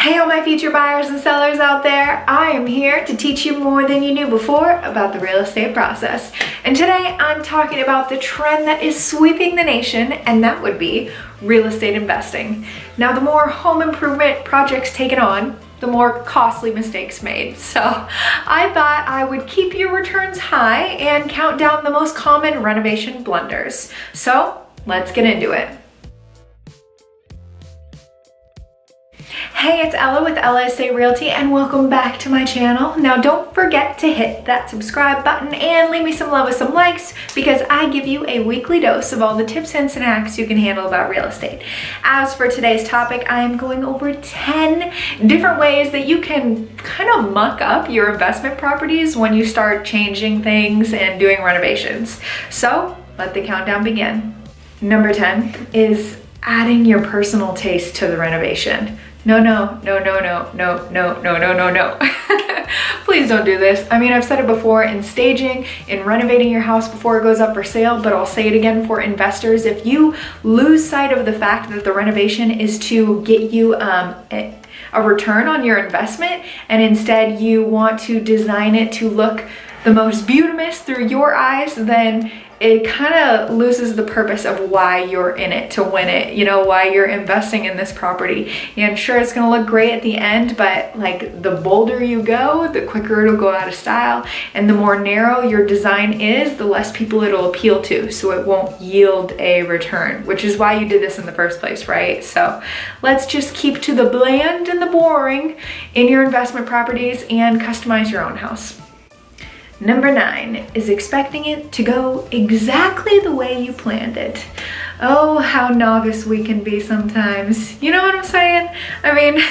Hey all my future buyers and sellers out there, I am here to teach you more than you knew before about the real estate process. And today I'm talking about the trend that is sweeping the nation, and that would be real estate investing. Now, the more home improvement projects taken on, the more costly mistakes made. So I thought I would keep your returns high and count down the most common renovation blunders. So let's get into it. Hey, it's Ella with EllaEstateRealty and welcome back to my channel. Now don't forget to hit that subscribe button and leave me some love with some likes, because I give you a weekly dose of all the tips, hints, and hacks you can handle about real estate. As for today's topic, I am going over 10 different ways that you can kind of muck up your investment properties when you start changing things and doing renovations. So let the countdown begin. Number 10 is adding your personal taste to the renovation. No. Please don't do this. I mean, I've said it before in staging, in renovating your house before it goes up for sale, but I'll say it again for investors. If you lose sight of the fact that the renovation is to get you a return on your investment, and instead you want to design it to look the most beautiful through your eyes, then it kind of loses the purpose of why you're in it to win it, why you're investing in this property. And sure, it's gonna look great at the end, but like the bolder you go, the quicker it'll go out of style, and the more narrow your design is, the less people it'll appeal to, so it won't yield a return, which is why you did this in the first place, right? So let's just keep to the bland and the boring in your investment properties and customize your own house. Number 9 is expecting it to go exactly the way you planned it. Oh, how novice we can be sometimes. You know what I'm saying? I mean,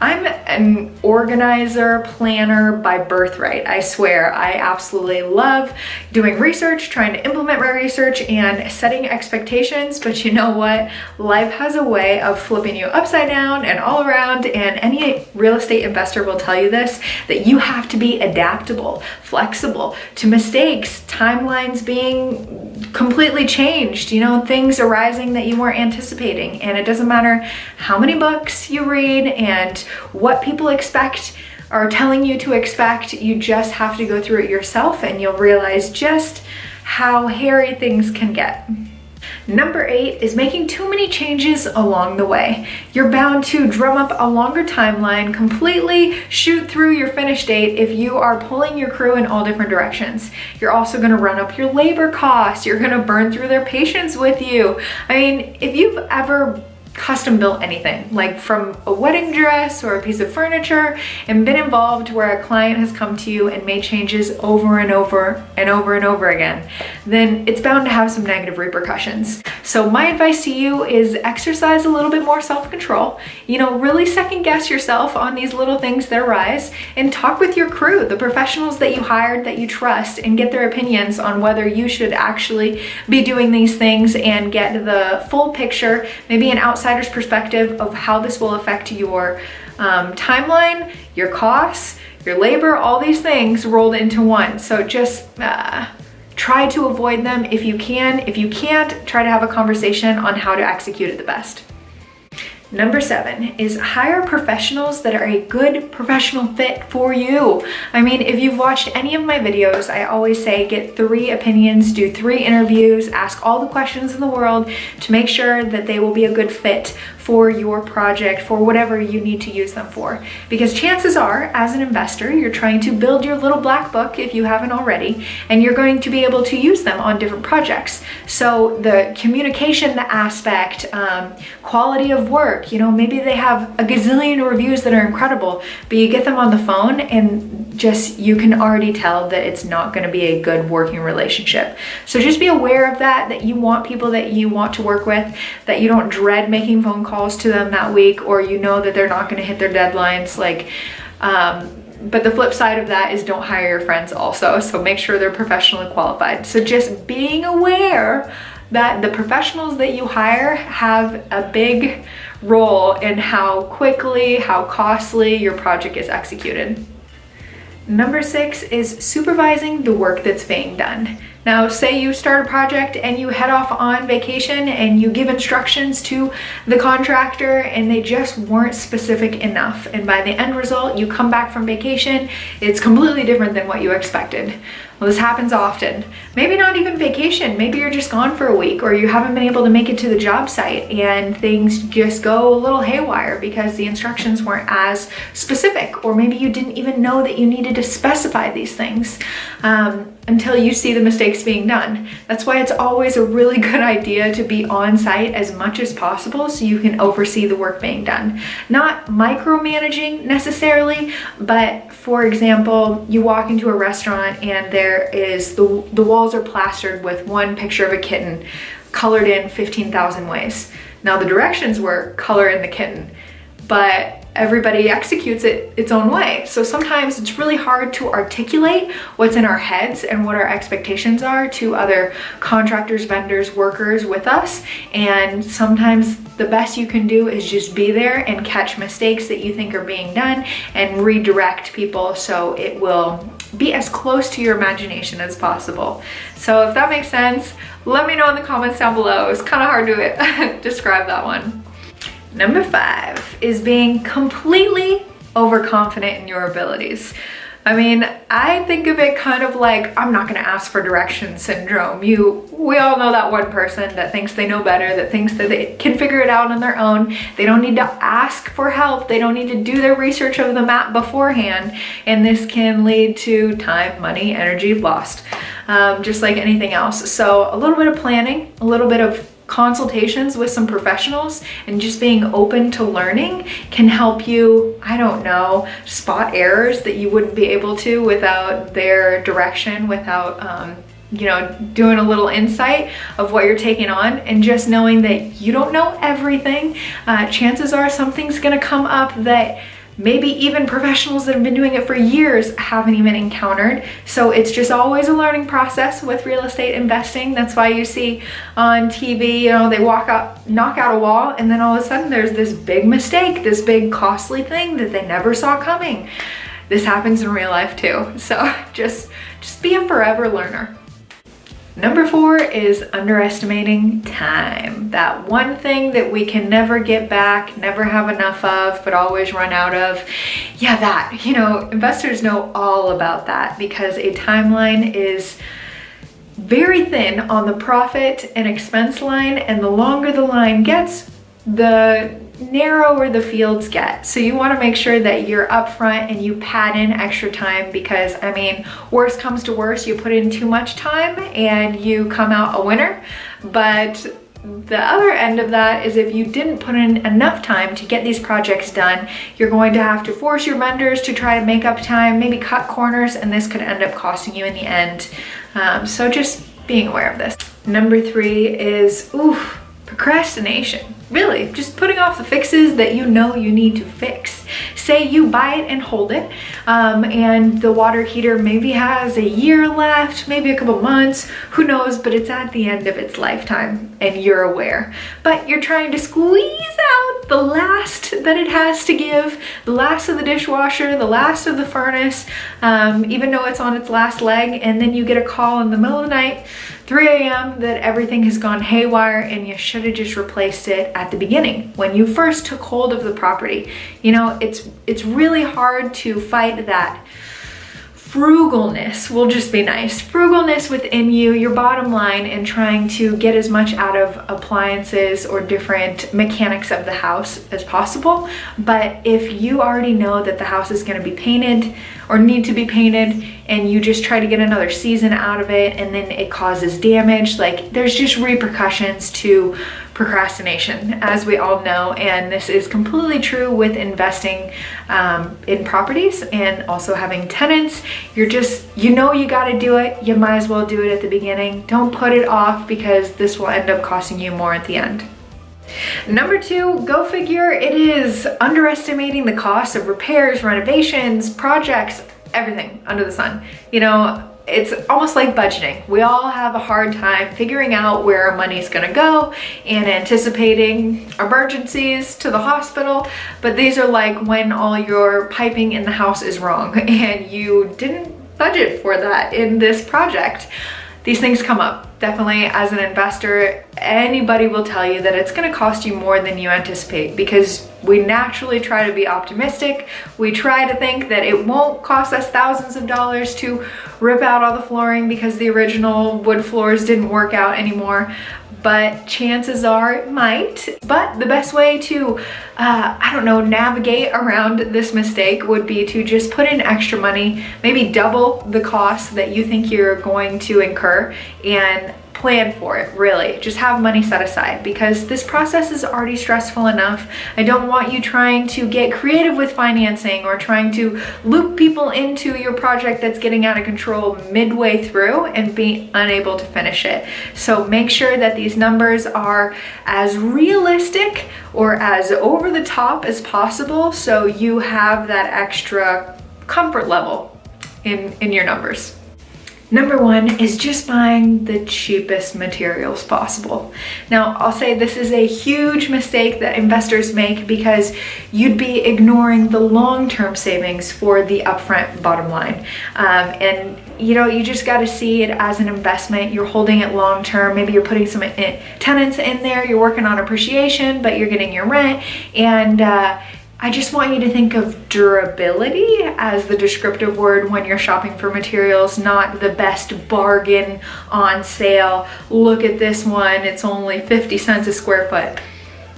I'm an organizer, planner by birthright. I swear, I absolutely love doing research, trying to implement my research, and setting expectations. But you know what? Life has a way of flipping you upside down and all around, and any real estate investor will tell you this, that you have to be adaptable, flexible to mistakes, timelines being completely changed, things arising that you weren't anticipating. And it doesn't matter how many books you read and what people expect are telling you to expect, you just have to go through it yourself and you'll realize just how hairy things can get. Number 8 is making too many changes along the way. You're bound to drum up a longer timeline, completely shoot through your finish date if you are pulling your crew in all different directions. You're also going to run up your labor costs. You're going to burn through their patience with you. I mean, if you've ever custom built anything, like from a wedding dress or a piece of furniture, and been involved where a client has come to you and made changes over and over and over and over again, then it's bound to have some negative repercussions. So my advice to you is exercise a little bit more self-control, really second guess yourself on these little things that arise, and talk with your crew, the professionals that you hired that you trust, and get their opinions on whether you should actually be doing these things, and get the full picture, maybe an outsider's perspective of how this will affect your timeline, your costs, your labor, all these things rolled into one. So just try to avoid them if you can. If you can't, try to have a conversation on how to execute it the best. Number 7 is hire professionals that are a good professional fit for you. I mean, if you've watched any of my videos, I always say get 3 opinions, do 3 interviews, ask all the questions in the world to make sure that they will be a good fit for your project, for whatever you need to use them for. Because chances are, as an investor, you're trying to build your little black book if you haven't already, and you're going to be able to use them on different projects. So the communication aspect, quality of work, maybe they have a gazillion reviews that are incredible, but you get them on the phone and you can already tell that it's not going to be a good working relationship. So just be aware of that you want people that you want to work with, that you don't dread making phone calls to them that week, or that they're not going to hit their deadlines. But the flip side of that is don't hire your friends also. So make sure they're professionally qualified. So just being aware that the professionals that you hire have a big role in how quickly, how costly your project is executed. Number 6 is supervising the work that's being done. Now, say you start a project and you head off on vacation and you give instructions to the contractor and they just weren't specific enough. And by the end result, you come back from vacation, it's completely different than what you expected. Well, this happens often. Maybe not even vacation, maybe you're just gone for a week or you haven't been able to make it to the job site and things just go a little haywire because the instructions weren't as specific, or maybe you didn't even know that you needed to specify these things until you see the mistakes being done. That's why it's always a really good idea to be on site as much as possible so you can oversee the work being done. Not micromanaging necessarily, but for example, you walk into a restaurant and there is the walls are plastered with one picture of a kitten colored in 15,000 ways. Now the directions were color in the kitten, but everybody executes it its own way. So sometimes it's really hard to articulate what's in our heads and what our expectations are to other contractors, vendors, workers with us. And sometimes the best you can do is just be there and catch mistakes that you think are being done and redirect people so it will be as close to your imagination as possible. So if that makes sense, let me know in the comments down below. It's kind of hard to describe that one. Number 5 is being completely overconfident in your abilities. I mean, I think of it kind of like, I'm not gonna ask for directions syndrome. We all know that one person that thinks they know better, that thinks that they can figure it out on their own. They don't need to ask for help. They don't need to do their research of the map beforehand. And this can lead to time, money, energy lost, just like anything else. So a little bit of planning, a little bit of consultations with some professionals and just being open to learning can help you, I don't know, spot errors that you wouldn't be able to without their direction, without you know, doing a little insight of what you're taking on. And just knowing that you don't know everything, chances are something's gonna come up that maybe even professionals that have been doing it for years haven't even encountered. So it's just always a learning process with real estate investing. That's why you see on TV, you know, they knock out a wall, and then all of a sudden there's this big mistake, this big costly thing that they never saw coming. This happens in real life too. So just be a forever learner. Number 4 is underestimating time. That one thing that we can never get back, never have enough of, but always run out of. Yeah, that, you know, investors know all about that because a timeline is very thin on the profit and expense line, and the longer the line gets, the narrower the fields get. So you want to make sure that you're upfront and you pad in extra time, because I mean, worst comes to worst, you put in too much time and you come out a winner. But the other end of that is if you didn't put in enough time to get these projects done, you're going to have to force your vendors to try to make up time, maybe cut corners, and this could end up costing you in the end. So just being aware of this. Number 3 is procrastination. Really, just putting off the fixes that you know you need to fix. Say you buy it and hold it, and the water heater maybe has a year left, maybe a couple months, who knows, but it's at the end of its lifetime and you're aware. But you're trying to squeeze out the last that it has to give, the last of the dishwasher, the last of the furnace, even though it's on its last leg, and then you get a call in the middle of the night, 3 a.m. that everything has gone haywire and you should have just replaced it at the beginning when you first took hold of the property. You know, it's really hard to fight that. Frugalness will just be nice. Frugalness within you, your bottom line, and trying to get as much out of appliances or different mechanics of the house as possible. But if you already know that the house is going to be painted or need to be painted, and you just try to get another season out of it and then it causes damage, like there's just repercussions to procrastination, as we all know. And this is completely true with investing in properties and also having tenants. You know you got to do it. You might as well do it at the beginning. Don't put it off, because this will end up costing you more at the end. Number 2, go figure, it is underestimating the cost of repairs, renovations, projects, everything under the sun. You know, it's almost like budgeting. We all have a hard time figuring out where our money's gonna go and anticipating emergencies to the hospital, but these are like when all your piping in the house is wrong and you didn't budget for that in this project. these things come up. Definitely as an investor, anybody will tell you that it's gonna cost you more than you anticipate because we naturally try to be optimistic. We try to think that it won't cost us thousands of dollars to rip out all the flooring because the original wood floors didn't work out anymore. But chances are it might. But the best way to, navigate around this mistake would be to just put in extra money, maybe double the cost that you think you're going to incur, and plan for it, really. Just have money set aside because this process is already stressful enough. I don't want you trying to get creative with financing or trying to loop people into your project that's getting out of control midway through and be unable to finish it. So make sure that these numbers are as realistic or as over the top as possible so you have that extra comfort level in your numbers. Number one is just buying the cheapest materials possible. Now, I'll say this is a huge mistake that investors make because you'd be ignoring the long-term savings for the upfront bottom line. And you just got to see it as an investment. You're holding it long-term. Maybe you're putting some tenants in there. You're working on appreciation, but you're getting your rent. And I just want you to think of durability as the descriptive word when you're shopping for materials, not the best bargain on sale. Look at this one, it's only 50 cents a square foot.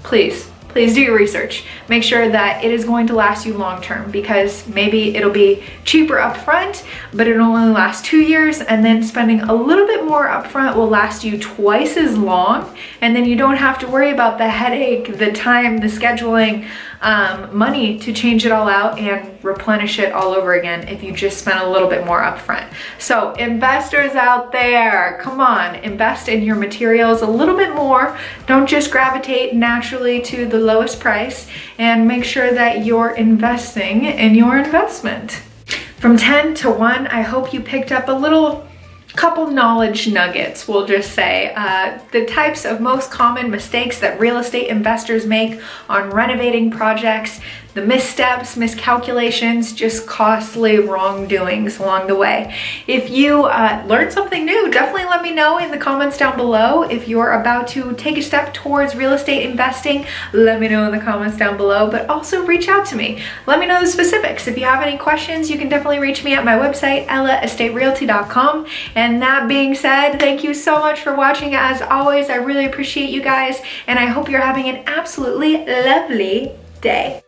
Please do your research. Make sure that it is going to last you long term because maybe it'll be cheaper upfront, but it'll only last 2 years, and then spending a little bit more upfront will last you twice as long, and then you don't have to worry about the headache, the time, the scheduling, money to change it all out and replenish it all over again if you just spend a little bit more upfront. So investors out there, come on, invest in your materials a little bit more. Don't just gravitate naturally to the lowest price, and make sure that you're investing in your investment. From 10 to 1, I hope you picked up a couple knowledge nuggets, we'll just say. The types of most common mistakes that real estate investors make on renovating projects, the missteps, miscalculations, just costly wrongdoings along the way. If you learned something new, definitely let me know in the comments down below. If you're about to take a step towards real estate investing, let me know in the comments down below, but also reach out to me. Let me know the specifics. If you have any questions, you can definitely reach me at my website, EllaEstateRealty.com. And that being said, thank you so much for watching. As always, I really appreciate you guys, and I hope you're having an absolutely lovely day.